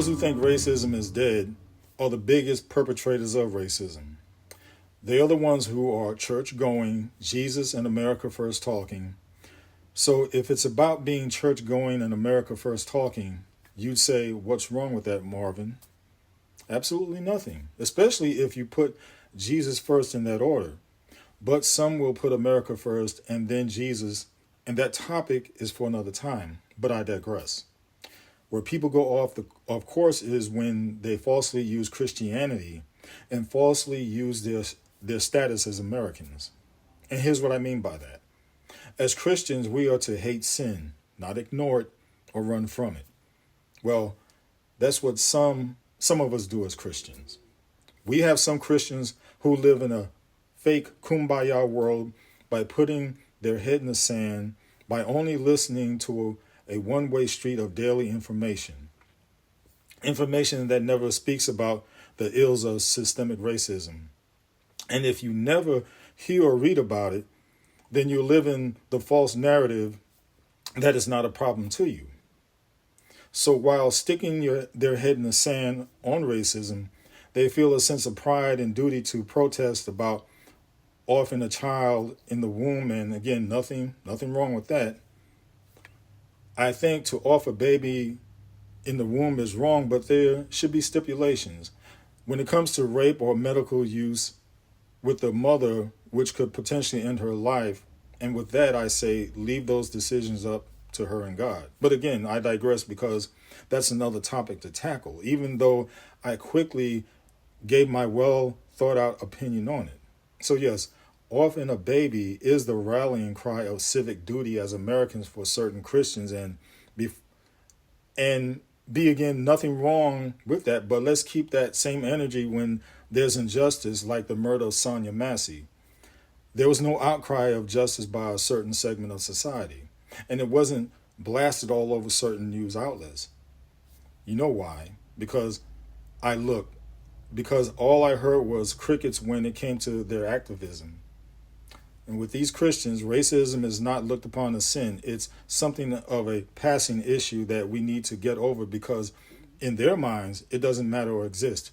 Those who think racism is dead are the biggest perpetrators of racism. They are the ones who are church-going, Jesus and America First talking. So if it's about being church-going and America First talking, you'd say, what's wrong with that, Marvin? Absolutely nothing, especially if you put Jesus first in that order. But some will put America first and then Jesus, and that topic is for another time, but I digress. Where people go off course is when they falsely use Christianity and falsely use their status as Americans. And here's what I mean by that. As Christians, we are to hate sin, not ignore it or run from it. Well, that's what some of us do as Christians. We have some Christians who live in a fake kumbaya world by putting their head in the sand, by only listening to a one-way street of daily information that never speaks about the ills of systemic racism. And if you never hear or read about it, then you live in the false narrative that is not a problem to you. So while sticking their head in the sand on racism, they feel a sense of pride and duty to protest about offering a child in the womb. And again, nothing wrong with that. I think to offer baby in the womb is wrong, but there should be stipulations. When it comes to rape or medical use with the mother, which could potentially end her life, and with that, I say, leave those decisions up to her and God. But again, I digress because that's another topic to tackle, even though I quickly gave my well thought out opinion on it. So yes, offering a baby is the rallying cry of civic duty as Americans for certain Christians, and again, nothing wrong with that, but let's keep that same energy when there's injustice like the murder of Sonia Massey. There was no outcry of justice by a certain segment of society, and it wasn't blasted all over certain news outlets. You know why? Because all I heard was crickets when it came to their activism. And with these Christians, racism is not looked upon as sin. It's something of a passing issue that we need to get over because in their minds, it doesn't matter or exist.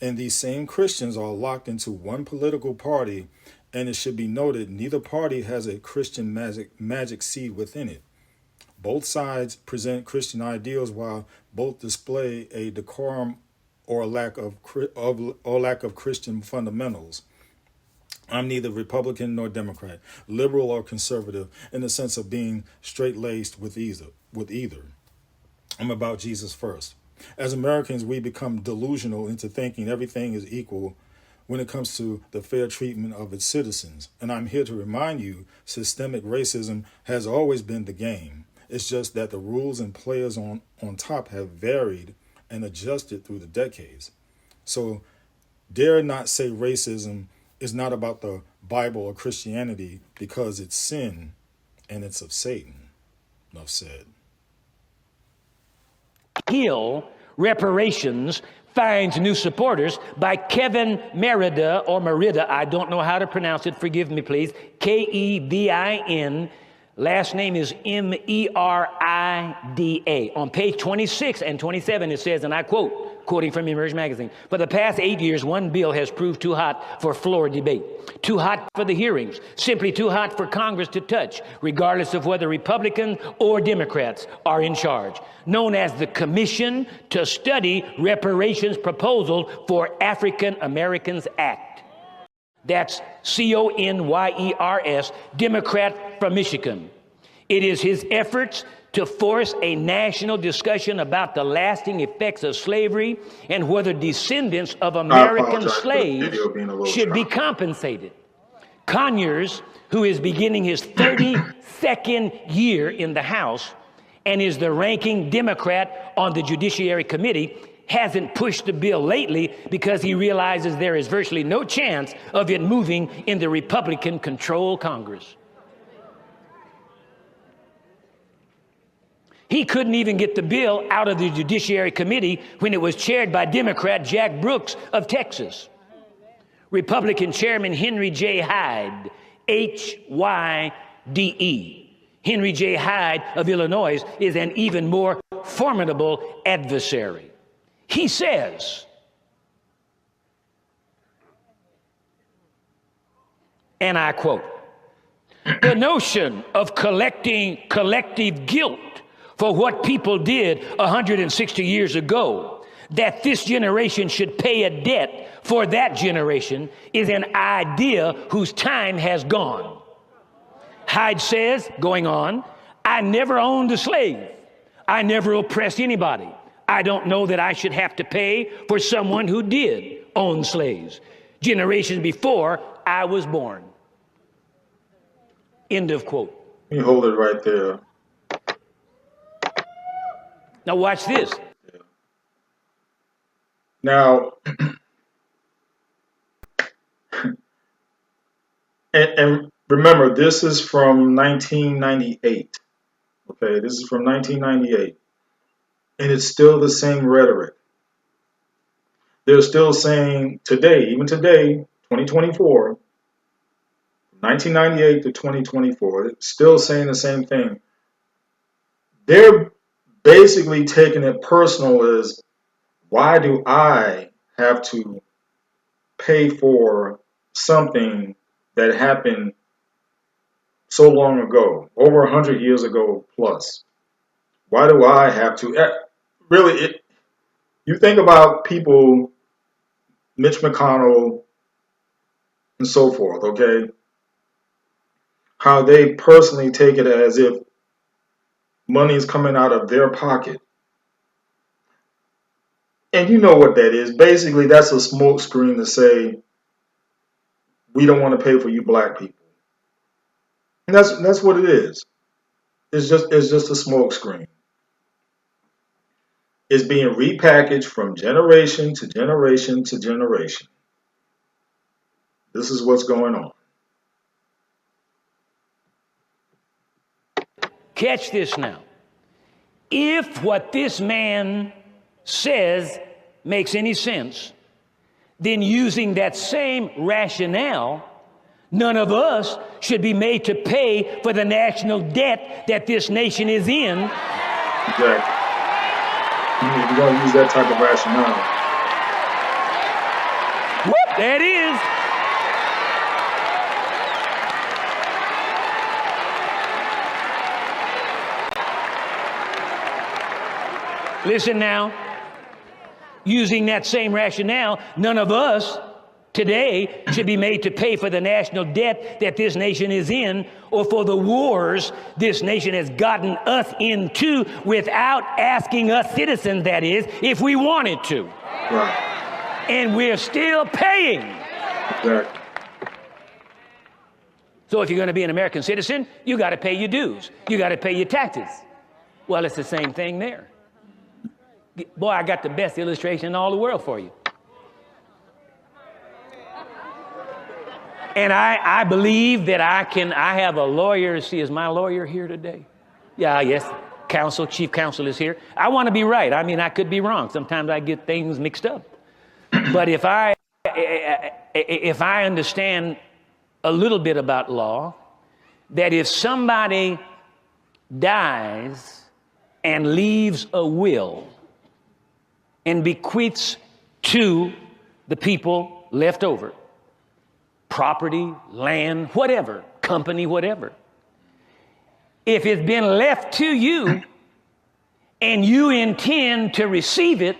And these same Christians are locked into one political party, and it should be noted, neither party has a Christian magic seed within it. Both sides present Christian ideals while both display a decorum or lack of Christian fundamentals. I'm neither Republican nor Democrat, liberal or conservative, in the sense of being straight-laced with either. I'm about Jesus first. As Americans, we become delusional into thinking everything is equal when it comes to the fair treatment of its citizens. And I'm here to remind you, systemic racism has always been the game. It's just that the rules and players on top have varied and adjusted through the decades. So dare not say racism is not about the Bible or Christianity because it's sin and it's of Satan. Enough said. Heal Reparations finds new supporters by Kevin Merida or Merida. I don't know how to pronounce it. Forgive me, please. Kevin. Last name is Merida. On page 26 and 27, it says, and I quote, quoting from Emerge magazine, for the past 8 years, one bill has proved too hot for floor debate, too hot for the hearings, simply too hot for Congress to touch, regardless of whether Republicans or Democrats are in charge, known as the Commission to Study Reparations Proposal for African Americans Act. That's Conyers, Democrat from Michigan. It is his efforts to force a national discussion about the lasting effects of slavery and whether descendants of American slaves should be compensated. Conyers, who is beginning his 32nd year in the House and is the ranking Democrat on the Judiciary Committee, hasn't pushed the bill lately because he realizes there is virtually no chance of it moving in the Republican-controlled Congress. He couldn't even get the bill out of the Judiciary Committee when it was chaired by Democrat Jack Brooks of Texas. Republican Chairman Henry J. Hyde, Hyde. Henry J. Hyde of Illinois is an even more formidable adversary. He says, and I quote, "The notion of collecting collective guilt for what people did 160 years ago, that this generation should pay a debt for that generation, is an idea whose time has gone." Hyde says, going on, "I never owned a slave. I never oppressed anybody. I don't know that I should have to pay for someone who did own slaves generations before I was born." End of quote. Let me hold it right there. Now watch this. Now, and remember, this is from 1998. Okay, this is from 1998. And it's still the same rhetoric. They're still saying today, even today, 2024, 1998 to 2024, it's still saying the same thing. They're basically taking it personal as, why do I have to pay for something that happened so long ago, over 100 years ago plus? Why do I have to? Really, you think about people, Mitch McConnell and so forth, okay? How they personally take it as if money is coming out of their pocket. And you know what that is. Basically, that's a smokescreen to say, we don't want to pay for you black people. And that's what it is. It's just a smokescreen. It's being repackaged from generation to generation to generation. This is what's going on. Catch this now. If what this man says makes any sense, then using that same rationale, none of us should be made to pay for the national debt that this nation is in. Exactly. If you're going to use that type of rationale. Whoop, there it is. Listen now. Using that same rationale, none of us today should be made to pay for the national debt that this nation is in, or for the wars this nation has gotten us into without asking us citizens, that is, if we wanted to. Right. And we're still paying. Exactly. So if you're going to be an American citizen, you got to pay your dues. You got to pay your taxes. Well, it's the same thing there. Boy, I got the best illustration in all the world for you. And I believe that I have a lawyer. See, is my lawyer here today? Yeah, yes. Chief counsel is here. I want to be right. I mean, I could be wrong. Sometimes I get things mixed up. But if I understand a little bit about law, that if somebody dies and leaves a will and bequeaths to the people left over, property, land, whatever, company, whatever. If it's been left to you and you intend to receive it,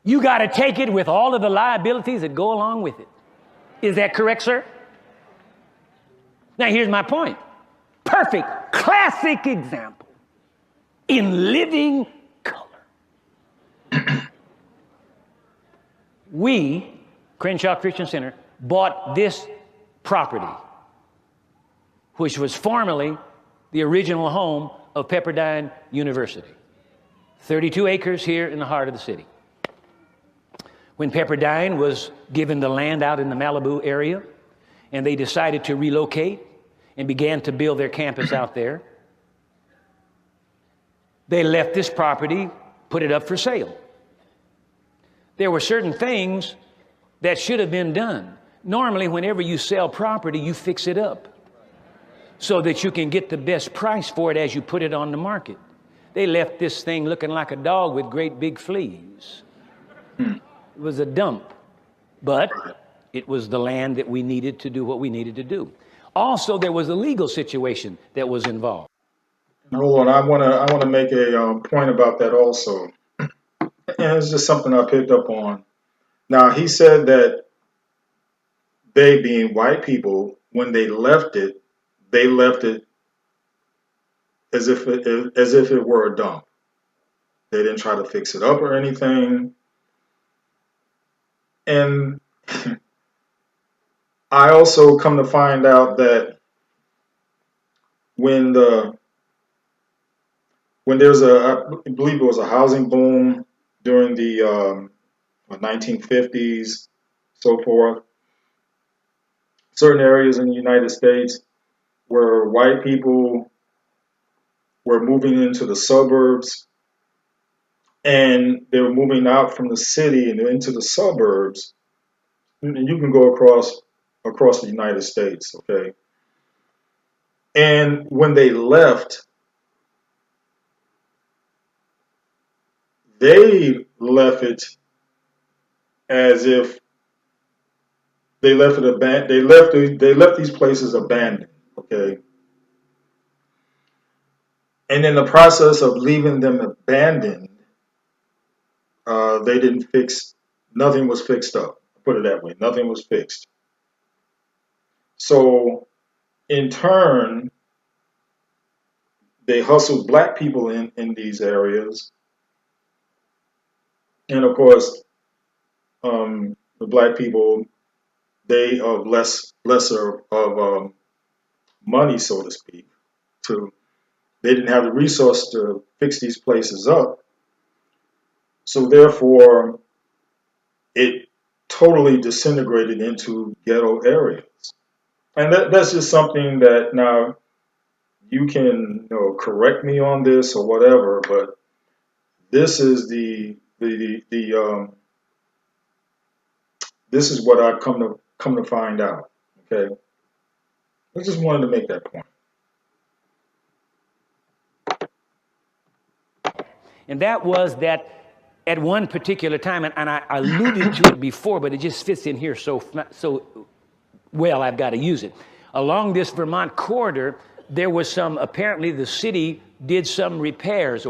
you got to take it with all of the liabilities that go along with it. Is that correct, sir? Now, here's my point. Perfect, classic example in living color. We, Crenshaw Christian Center, bought this property, which was formerly the original home of Pepperdine University. 32 acres here in the heart of the city. When Pepperdine was given the land out in the Malibu area, and they decided to relocate and began to build their campus out there, they left this property, put it up for sale. There were certain things that should have been done. Normally, whenever you sell property, you fix it up so that you can get the best price for it as you put it on the market. They left this thing looking like a dog with great big fleas. It was a dump, but it was the land that we needed to do what we needed to do. Also, there was a legal situation that was involved. Hold on, I want to make a point about that also, and it's just something I picked up on. Now, he said that they, being white people, when they left it as if it were a dump. They didn't try to fix it up or anything. And I also come to find out that when there's I believe it was a housing boom during the 1950s, so forth, certain areas in the United States where white people were moving into the suburbs, and they were moving out from the city and into the suburbs. And you can go across the United States, okay? And when they left, they left it as if they left it abandoned. They left these places abandoned, okay? And in the process of leaving them abandoned, they didn't fix. Nothing was fixed up. Put it that way. Nothing was fixed. So, in turn, they hustled black people in these areas, and of course, the black people, they of lesser of money, so to speak. They didn't have the resource to fix these places up, so therefore, it totally disintegrated into ghetto areas. And that's just something that now you can correct me on this or whatever, but this is this is what I've come to find out. Okay, I just wanted to make that point. And that was that at one particular time, and I alluded to it before, but it just fits in here so well, I've got to use it. Along this Vermont corridor, there was apparently the city did some repairs,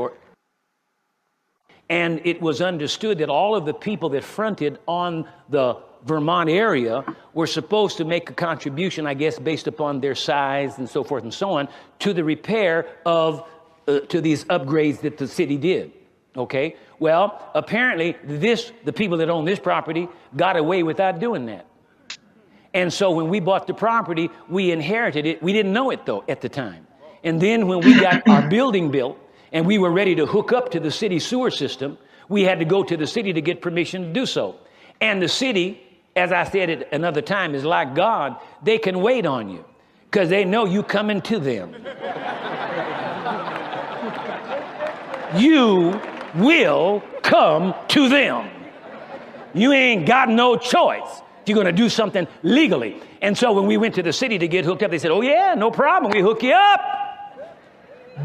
and it was understood that all of the people that fronted on the Vermont area were supposed to make a contribution, I guess, based upon their size and so forth and so on, to the repair of to these upgrades that the city did. Okay? Well, apparently the people that own this property got away without doing that. And so when we bought the property, we inherited it. We didn't know it, though, at the time. And then when we got our building built and we were ready to hook up to the city sewer system, we had to go to the city to get permission to do so. And the city, as I said at another time, is like God. They can wait on you because they know you coming to them. You will come to them. You ain't got no choice. You're going to do something legally. And so when we went to the city to get hooked up, they said, oh, yeah, no problem. We hook you up.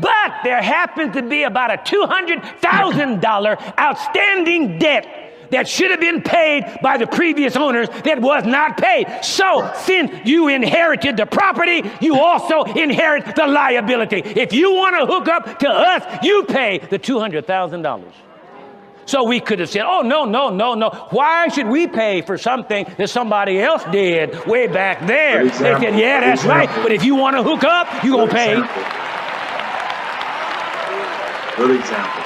But there happened to be about a $200,000 outstanding debt that should have been paid by the previous owners that was not paid. So since you inherited the property, you also inherit the liability. If you want to hook up to us, you pay the $200,000. So we could have said, oh, no. Why should we pay for something that somebody else did way back there? They said, yeah, that's right. But if you want to hook up, you're going to pay. Good example.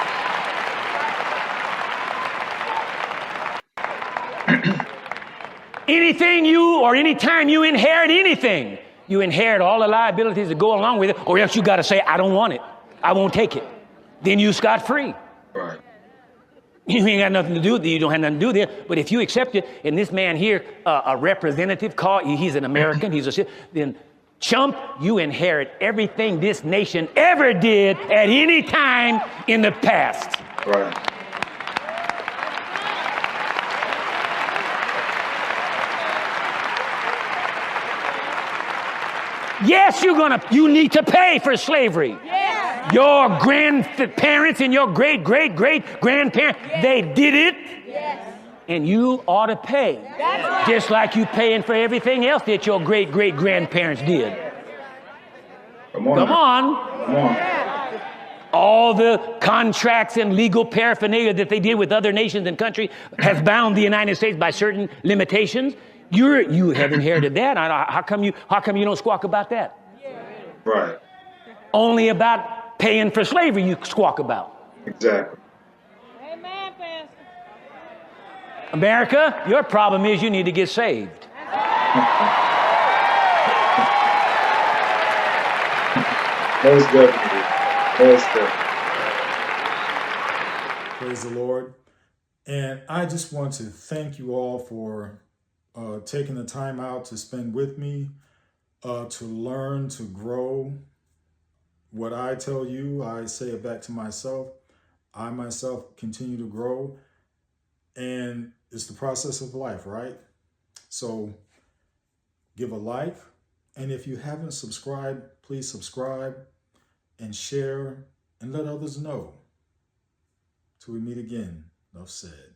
Anytime you inherit anything, you inherit all the liabilities that go along with it, or else you got to say, I don't want it. I won't take it. Then you scot-free. Right. You ain't got nothing to do with it. You don't have nothing to do with it. But if you accept it, and this man here, a representative, he's an American, then chump, you inherit everything this nation ever did at any time in the past. Right. Yes, you need to pay for slavery. Yes. Your grandparents and your great-great-great-grandparents, they did it. Yes. And you ought to pay. Just like you paying for everything else that your great-great-grandparents did. Come on. Come now. on. Come on. All the contracts and legal paraphernalia that they did with other nations and countries has bound the United States by certain limitations. You have inherited that. How come you don't squawk about that? Right. Only about paying for slavery you squawk about. Exactly. Amen, Pastor. America, your problem is you need to get saved. Most definitely. Most definitely. Praise the Lord. And I just want to thank you all for taking the time out to spend with me, to learn, to grow. What I tell you, I say it back to myself. I myself continue to grow. And it's the process of life, right? So give a like. And if you haven't subscribed, please subscribe and share and let others know. Till we meet again, enough said.